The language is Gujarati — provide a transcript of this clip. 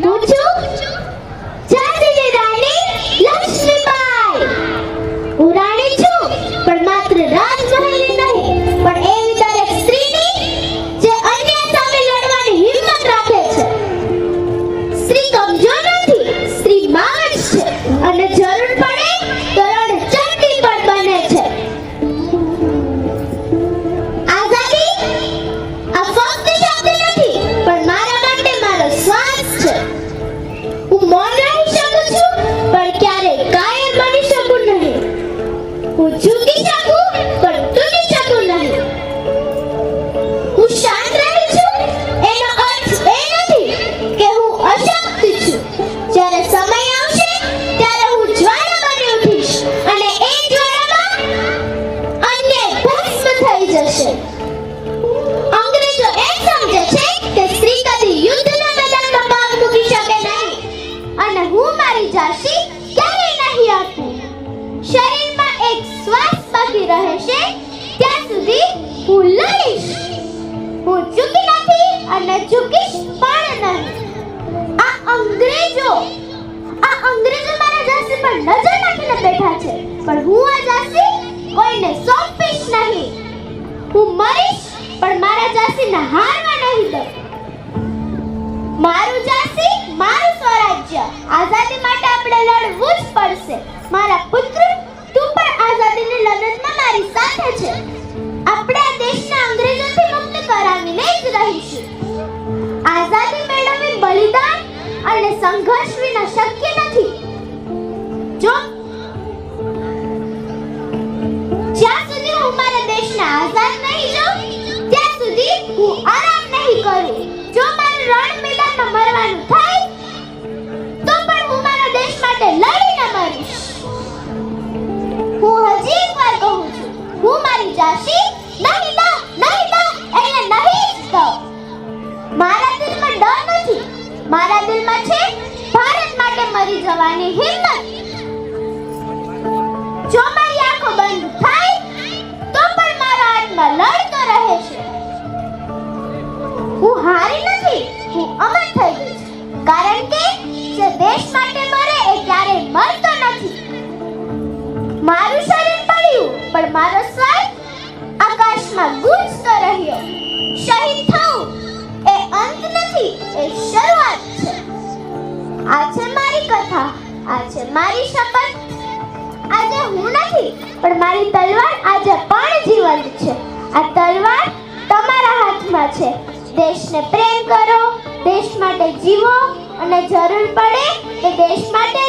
હું છું ઝાંસીની રાણી લક્ષ્મીબાઈ. હું રાણી છું, પણ માત્ર રાજમહેલની નહીં, પણ એવી દરેક સ્ત્રીની જે અન્ય સામે લડવાની હિંમત રાખે છે. સ્ત્રી કમજોર નથી, સ્ત્રી માં જ છે, અને જરૂર પડે તો રણચંડી પણ બને છે. આઝાદી આ ફક્ત શબ્દ નથી, પણ મારા માટે મારો શ્વાસ છે. હું મૌન રહી શકું છું, પણ ક્યારેય કાયર બની શકું નહીં. હું ઝૂકી શકું, પણ તૂટી શકું નહીં. હું શાંત રહી છું, એનો અર્થ એ નથી કે હું અશક્ત છું. જ્યારે સમય આવશે ત્યારે હું જ્વાળા બની ઉઠીશ, અને એ જ્વાળામાં અન્ય ભસ્મ થઈ જશે. અંગ્રેજો એ સમજે છે કે સ્ત્રી કદી યુદ્ધના મેદાનમાં પગ મૂકી શકે નહીં, અને હું મારી ઝાંસી ક્યારેય નહીં આપું. શરીરમાં એક શ્વાસ બાકી રહેશે ત્યાં સુધી હું લડીશ. હું ઝૂકી નથી અને ઝૂકીશ પણ નહીં. આ અંગ્રેજો મારા ઝાંસી પર નજર નાખીને બેઠા છે, પણ હું આ ઝાંસી કોઈને સોંપીશ નહીં. હું મરીશ, પણ મારા ઝાંસીને હારવા નહીં દઉં. મારું ઝાંસી, મારું સ્વરાજ્ય. આઝાદી માટે આપણે લડવું જ પડશે. મારા પુત્ર, તું પણ આઝાદીની લડતમાં મારી સાથે છે. આપણે આ દેશને અંગ્રેજોથી મુક્ત કરાવીને જ રહીશું. આઝાદી મેળવવી બલિદાન અને સંઘર્ષ વિના શક્ય નથી. જો જ્યાં સુધી હું મારા દેશને આઝાદ નહીં જોઉં, ત્યાં સુધી હું આરામ નહીં કરું. જો મારું રણ મેદાનમાં મરવાનું થાય, તો પણ હું મારા દેશ માટે લડીને મરીશ. હું હજી એકવાર કહું છું, હું મારી ઝાંસી નહીં દઉં એટલે નહીં જ દઉં. મારા દિલમાં ડર નથી, મારા દિલમાં છે ભારત માટે મરી જવાની હિંમત. જો મારી આંખો બંધ થાય, તો પણ મારો આત્મા લડતો રહે છે. હું હારી નથી, હું અમર થઈ ગઈ છું. કારણ કે જે દેશ માટે મરે એ ક્યારેય મરતો નથી. મારું શરીર પડ્યું, પણ મારો શ્વાસ આકાશમાં ગૂંજતો રહ્યો. શહીદ થવું એ અંત નથી, એ શરૂઆત છે. આ છે મારી કથા, આ છે મારી શપથ. આજે હું નથી, પણ મારી તલવાર આજે પણ જીવંત છે. આ તલવાર તમારા હાથમાં છે. દેશને પ્રેમ કરો, દેશ માટે જીવો, અને જરૂર પડે તો દેશ માટે